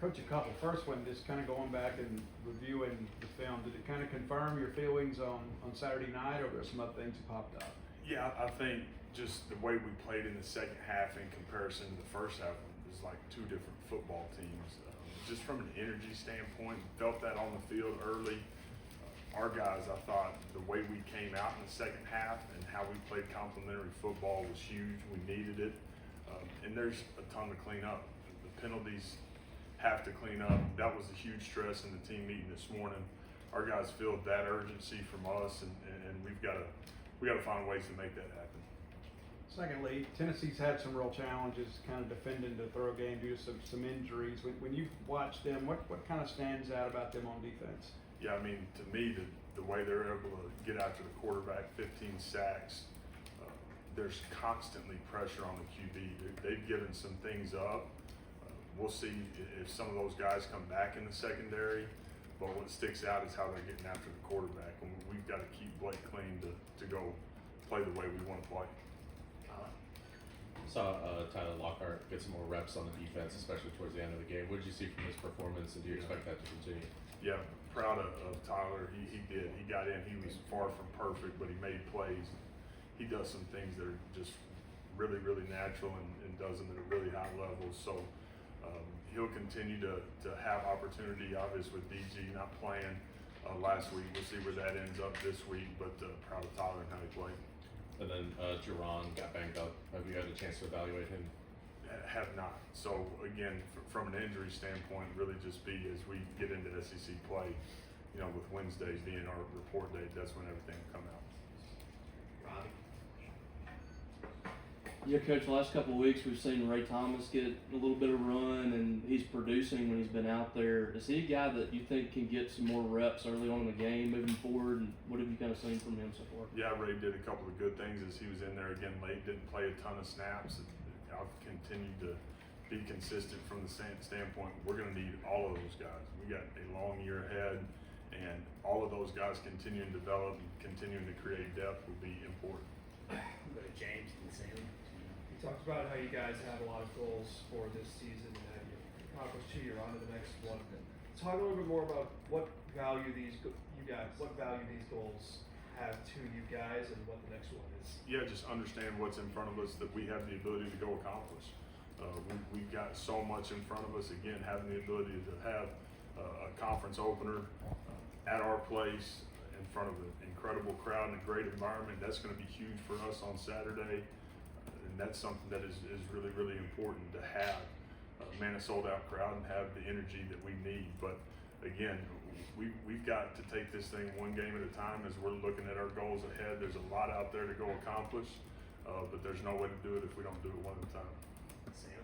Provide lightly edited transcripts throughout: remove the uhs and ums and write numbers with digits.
Coach, a couple. First one, just kind of going back and reviewing the film, did it kind of confirm your feelings on Saturday night, or were there some other things that popped up? Yeah, I think just the way we played in the second half in comparison to the first half was like two different football teams. Just from an energy standpoint, felt that on the field early. Our guys, I thought the way we came out in the second half and how we played complementary football was huge. We needed it. And there's a ton to clean up. The penalties have to clean up. That was a huge stress in the team meeting this morning. Our guys feel that urgency from us, and we got to find ways to make that happen. Secondly, Tennessee's had some real challenges kind of defending the throw game due to some injuries. When you watch them, what kind of stands out about them on defense? Yeah, I mean, to me, the way they're able to get after the quarterback, 15 sacks, there's constantly pressure on the QB. They've given some things up. We'll see if some of those guys come back in the secondary, but what sticks out is how they're getting after the quarterback, and we've got to keep Blake clean to go play the way we want to play. Saw Tyler Lockhart get some more reps on the defense, especially towards the end of the game. What did you see from his performance, and do you expect that to continue? Yeah, proud of Tyler. He did. He got in. He was far from perfect, but he made plays. He does some things that are just really, really natural and does them at a really high level. So he'll continue to have opportunity, obviously, with DG not playing last week. We'll see where that ends up this week, but proud of Tyler and how he played. And then Jerron got banged up. Have you had a chance to evaluate him? Have not. So again, from an injury standpoint, really just be as we get into SEC play, with Wednesdays being our report date, that's when everything will come out. Robbie? Yeah, Coach, the last couple of weeks we've seen Ray Thomas get a little bit of run, and he's producing when he's been out there. Is he a guy that you think can get some more reps early on in the game moving forward, and what have you kind of seen from him so far? Yeah, Ray did a couple of good things as he was in there again late, didn't play a ton of snaps. I've continued to be consistent from the standpoint we're going to need all of those guys. We got a long year ahead, and all of those guys continuing to develop and continuing to create depth will be important. Go to James and Sam. You talked about how you guys have a lot of goals for this season and that you accomplish 2, you're on to the next one. Talk a little bit more about what value these goals have to you guys and what the next one is. Yeah, just understand what's in front of us that we have the ability to go accomplish. We've got so much in front of us. Again, having the ability to have a conference opener at our place in front of an incredible crowd and a great environment, that's going to be huge for us on Saturday. And that's something that is really, really important to have. A sold-out crowd and have the energy that we need. But again, we've got to take this thing one game at a time as we're looking at our goals ahead. There's a lot out there to go accomplish, but there's no way to do it if we don't do it one at a time. Sam?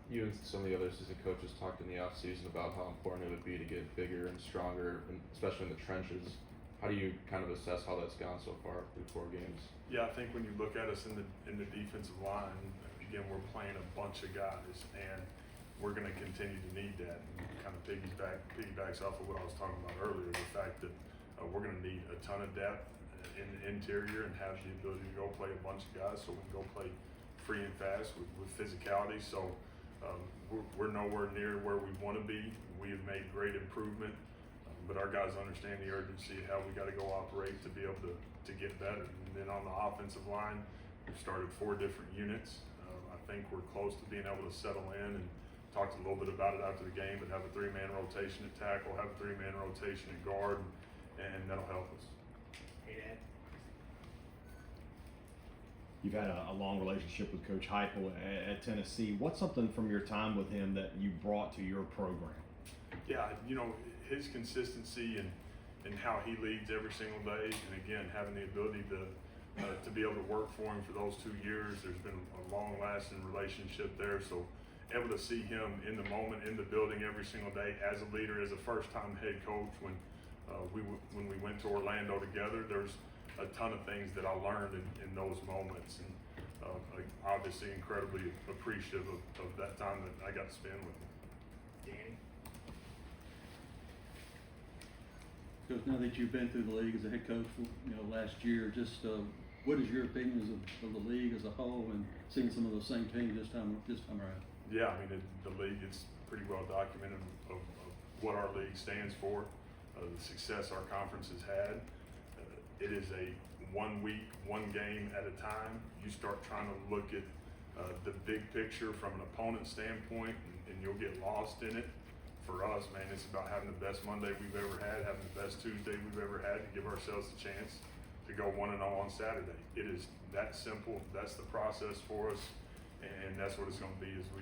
You and some of the other assistant coaches talked in the offseason about how important it would be to get bigger and stronger, and especially in the trenches. How do you kind of assess how that's gone so far through 4 games? Yeah, I think when you look at us in the defensive line, again, we're playing a bunch of guys, and we're going to continue to need that. And kind of piggybacks off of what I was talking about earlier, the fact that we're going to need a ton of depth in the interior and have the ability to go play a bunch of guys, so we can go play free and fast with physicality. So we're nowhere near where we want to be. We have made great improvement, but our guys understand the urgency of how we got to go operate to be able to get better. And then on the offensive line, we've started 4 different units. I think we're close to being able to settle in, and talked a little bit about it after the game, but have a 3-man rotation at tackle, have a 3-man rotation at guard, and that'll help us. Hey, Dad? You've had a long relationship with Coach Heupel at Tennessee. What's something from your time with him that you brought to your program? Yeah, his consistency and how he leads every single day, and again, having the ability to be able to work for him for those 2 years. There's been a long-lasting relationship there, so able to see him in the moment, in the building every single day as a leader, as a first-time head coach. When we went to Orlando together, there's a ton of things that I learned in those moments, and obviously incredibly appreciative of that time that I got to spend with him. Danny? Because now that you've been through the league as a head coach for last year, just what is your opinions of the league as a whole and seeing some of those same teams this time around? Yeah, I mean the league is pretty well documented of what our league stands for, the success our conference has had. It is a 1 week, 1 game at a time. You start trying to look at the big picture from an opponent standpoint, and you'll get lost in it. For us, man, it's about having the best Monday we've ever had, having the best Tuesday we've ever had, to give ourselves a chance to go 1-0 on Saturday. It is that simple. That's the process for us, and that's what it's going to be as we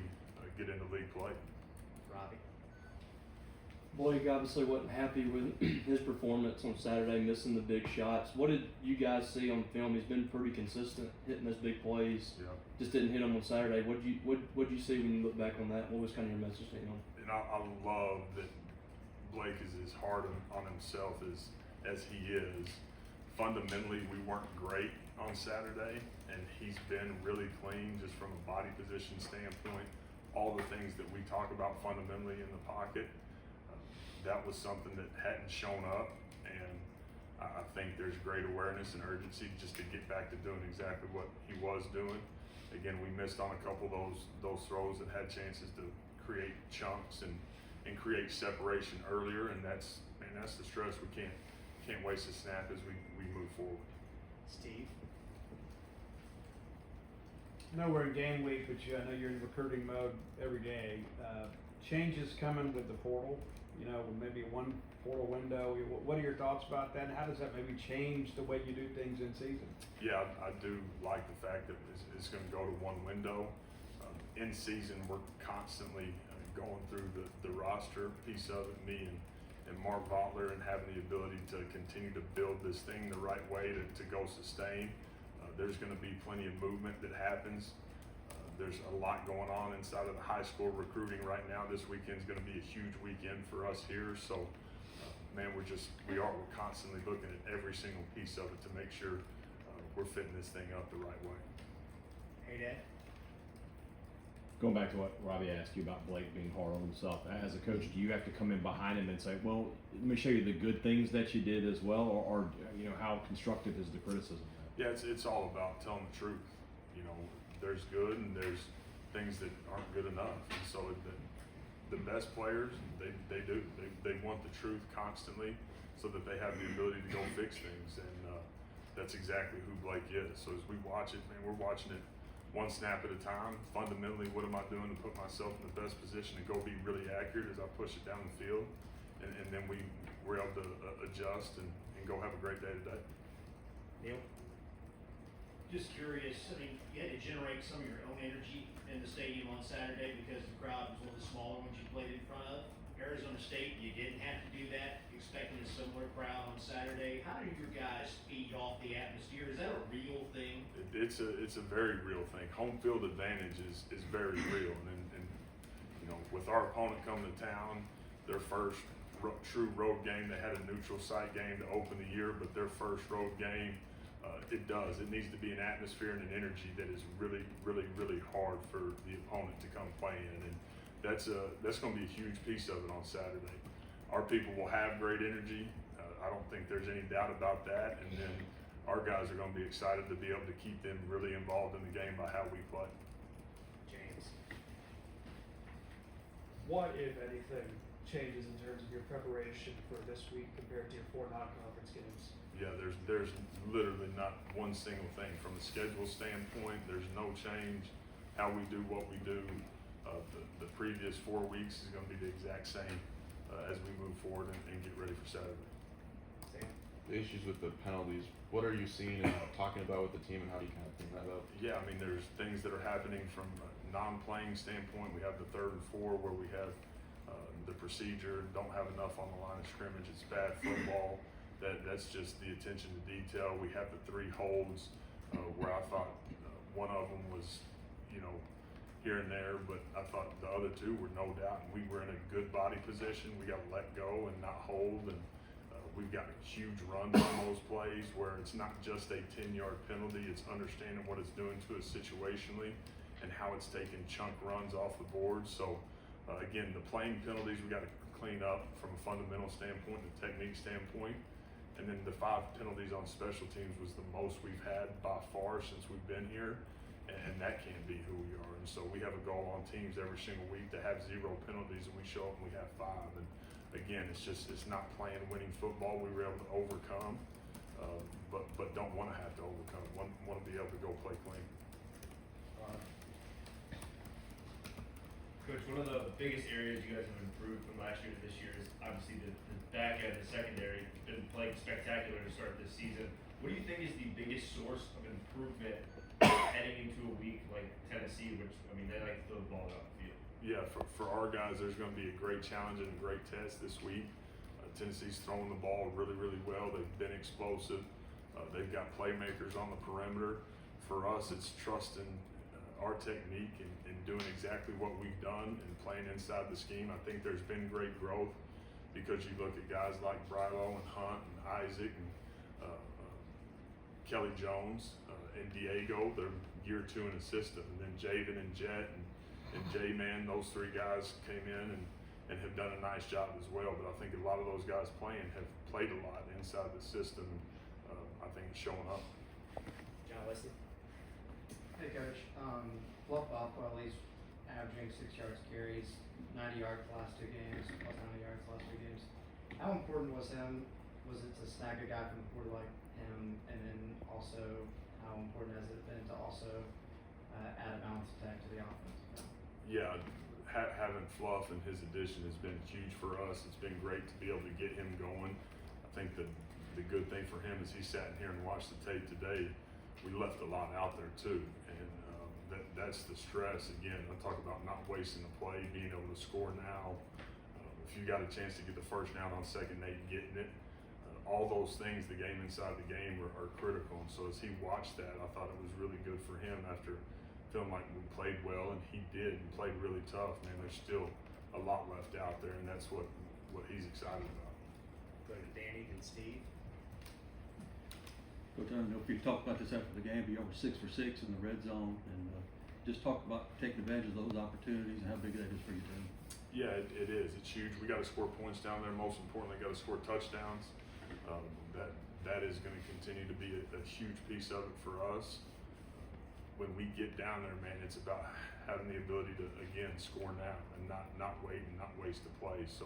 get into league play. Robbie. Blake obviously wasn't happy with his performance on Saturday, missing the big shots. What did you guys see on film? He's been pretty consistent hitting those big plays. Yeah. Just didn't hit them on Saturday. What did you see when you look back on that? What was kind of your message to him? And I love that Blake is as hard on himself as he is. Fundamentally, we weren't great on Saturday, and he's been really clean just from a body position standpoint. All the things that we talk about fundamentally in the pocket, that was something that hadn't shown up, and I think there's great awareness and urgency just to get back to doing exactly what he was doing. Again, we missed on a couple of those throws that had chances to create chunks and create separation earlier, and that's the stress. We can't waste a snap as we move forward. Steve. I know we're in game week, but I know you're in recruiting mode every day. Changes coming with the portal, maybe one portal window. What are your thoughts about that? And how does that maybe change the way you do things in season? Yeah, I do like the fact that it's going to go to one window. In season, we're constantly going through the roster piece of it, me and Mark Votler, and having the ability to continue to build this thing the right way to go sustain. There's going to be plenty of movement that happens. There's a lot going on inside of the high school recruiting right now. This weekend's going to be a huge weekend for us here. So, man, we're constantly looking at every single piece of it to make sure we're fitting this thing up the right way. Hey, Dad. Going back to what Robbie asked you about Blake being hard on himself, as a coach, do you have to come in behind him and say, well, let me show you the good things that you did as well, or how constructive is the criticism? Yeah, it's all about telling the truth. There's good and there's things that aren't good enough. And so the best players, they want the truth constantly so that they have the ability to go fix things. And that's exactly who Blake is. So as we watch it, man, we're watching it one snap at a time. Fundamentally, what am I doing to put myself in the best position to go be really accurate as I push it down the field? And then we're able to adjust and go have a great day today. Neil. Just curious, you had to generate some of your own energy in the stadium on Saturday because the crowd was one of the smaller ones you played in front of. Arizona State, you didn't have to do that, expecting a similar crowd on Saturday. How do your guys feed off the atmosphere? Is that a real thing? It's a very real thing. Home field advantage is very real, and with our opponent coming to town, their first true road game, they had a neutral site game to open the year, but their first road game. It needs to be an atmosphere and an energy that is really, really, really hard for the opponent to come play in, and that's going to be a huge piece of it on Saturday. Our people will have great energy. I don't think there's any doubt about that, and then our guys are going to be excited to be able to keep them really involved in the game by how we play. James. What, if anything, changes in terms of your preparation for this week compared to your 4 non-conference games? Yeah, there's literally not one single thing. From a schedule standpoint, there's no change. How we do what we do, the previous 4 weeks is going to be the exact same as we move forward and get ready for Saturday. Sam. The issues with the penalties, what are you seeing and talking about with the team, and how do you kind of think that up? Yeah, I mean, there's things that are happening from a non-playing standpoint. We have the 3rd and 4 where we have the procedure, don't have enough on the line of scrimmage. It's bad football. That's just the attention to detail. We have the 3 holds where I thought one of them was, here and there, but I thought the other 2 were no doubt. And we were in a good body position. We got to let go and not hold. And we've got huge runs on those plays where it's not just a 10-yard penalty. It's understanding what it's doing to us situationally and how it's taking chunk runs off the board. So again, the playing penalties we got to clean up from a fundamental standpoint, the technique standpoint. And then the 5 penalties on special teams was the most we've had by far since we've been here. and that can't be who we are. And so we have a goal on teams every single week to have 0 penalties, and we show up and we have 5. And again, it's not playing winning football. We were able to overcome, but don't want to have to overcome. Want to be able to go play clean. Coach, one of the biggest areas you guys have improved from last year to this year is obviously the back end, the secondary. Been playing spectacular to start this season. What do you think is the biggest source of improvement heading into a week like Tennessee, which, I mean, they like to throw the ball out the field? Yeah, for our guys, there's going to be a great challenge and a great test this week. Tennessee's throwing the ball really, really well. They've been explosive. They've got playmakers on the perimeter. For us, it's trusting our technique and doing exactly what we've done and playing inside the scheme. I think there's been great growth because you look at guys like Brilo and Hunt and Isaac and Kelly Jones and Diego. They're year 2 in the system. And then Javen and Jet and J-Man, those 3 guys came in and have done a nice job as well. But I think a lot of those guys playing have played a lot inside the system. I think it's showing up. John Wesley. Hey Coach, Fluff Bothwell, he's averaging 6 yards carries, 90 yards the last 2 games, plus 90 yards the last 2 games. How important was it to snag a guy from the quarter like him, and then also how important has it been to also add a balanced attack to the offense? Yeah, having Fluff and his addition has been huge for us. It's been great to be able to get him going. I think the good thing for him is he sat in here and watched the tape today. We left a lot out there too, and that's the stress. Again, I talk about not wasting the play, being able to score now. If you got a chance to get the first down on 2nd and 8, getting it, all those things, the game inside the game are critical. And so as he watched that, I thought it was really good for him after feeling like we played well, and he did, and played really tough. Man, there's still a lot left out there, and that's what he's excited about. Go to Danny and Steve. Coach, I don't know if you talked about this after the game, but you were 6 for 6 in the red zone, and just talk about taking advantage of those opportunities and how big that is for your team. Yeah, it is. It's huge. We got to score points down there. Most importantly, got to score touchdowns. That is going to continue to be a huge piece of it for us. When we get down there, man, it's about having the ability to, again, score now and not wait and not waste the play. So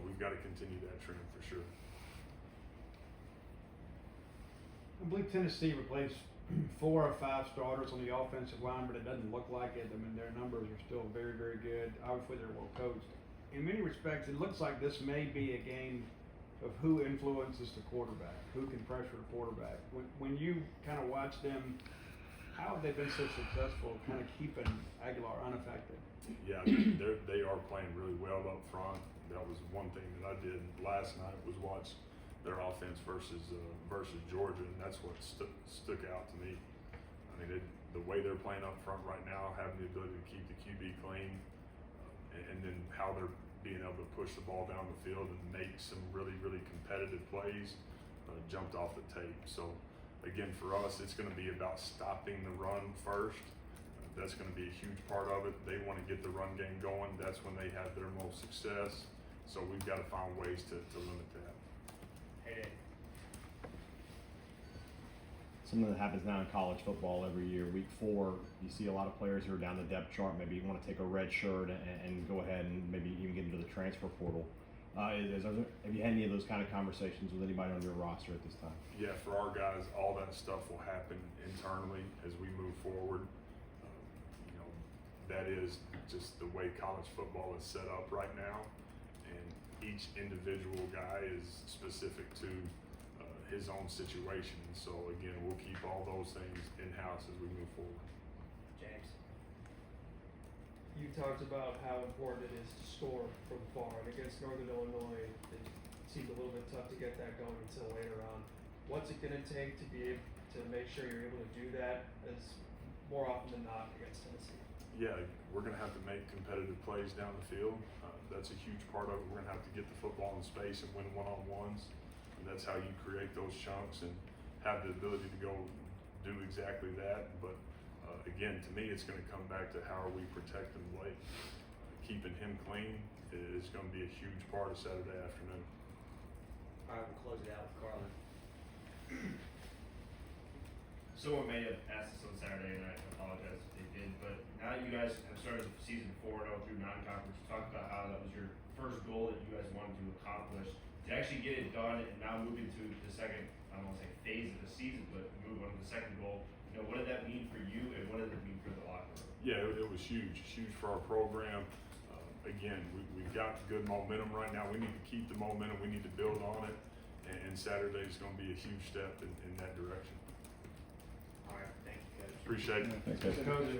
we've got to continue that trend for sure. I believe Tennessee replaced 4 or 5 starters on the offensive line, but it doesn't look like it. I mean, their numbers are still very, very good. Obviously, they're well coached. In many respects, it looks like this may be a game of who influences the quarterback, who can pressure the quarterback. When you kind of watch them, how have they been so successful kind of keeping Aguilar unaffected? Yeah, they are playing really well up front. That was one thing that I did last night was watch their offense versus Georgia, and that's what stuck out to me. I mean, the way they're playing up front right now, having the ability to keep the QB clean, and then how they're being able to push the ball down the field and make some really, really competitive plays, jumped off the tape. So again, for us, it's going to be about stopping the run first. That's going to be a huge part of it. They want to get the run game going. That's when they have their most success. So we've got to find ways to limit that. Hey, Dave. Something that happens now in college football every year. Week 4, you see a lot of players who are down the depth chart. Maybe you want to take a red shirt and go ahead and maybe even get into the transfer portal. Have you had any of those kind of conversations with anybody on your roster at this time? Yeah, for our guys, all that stuff will happen internally as we move forward. That is just the way college football is set up right now, and each individual guy is specific to his own situation. So again, we'll keep all those things in-house as we move forward. James. You talked about how important it is to score from far, and against Northern Illinois, it seemed a little bit tough to get that going until later on. What's it going to take to be able to make sure you're able to do that as more often than not against Tennessee? Yeah, we're going to have to make competitive plays down the field. That's a huge part of it. We're going to have to get the football in space and win one-on-ones. And that's how you create those chunks and have the ability to go do exactly that. But again, to me, it's going to come back to how are we protecting Blake. Keeping him clean is going to be a huge part of Saturday afternoon. All right, we'll close it out with Carlin. someone may have asked this on Saturday, and I apologize if they did, but now that you guys have started the season 4-0 through non-conference, you talked about how that was your first goal that you guys wanted to accomplish. To actually get it done and now move into the second, I don't want to say phase of the season, but move on to the second goal, you know, what did that mean for you and what did it mean for the locker room? Yeah, it was huge for our program. Again, we've got good momentum right now. We need to keep the momentum. We need to build on it. And Saturday is going to be a huge step in that direction. All right, thank you, Coach. Appreciate it. Thanks, guys. Coach,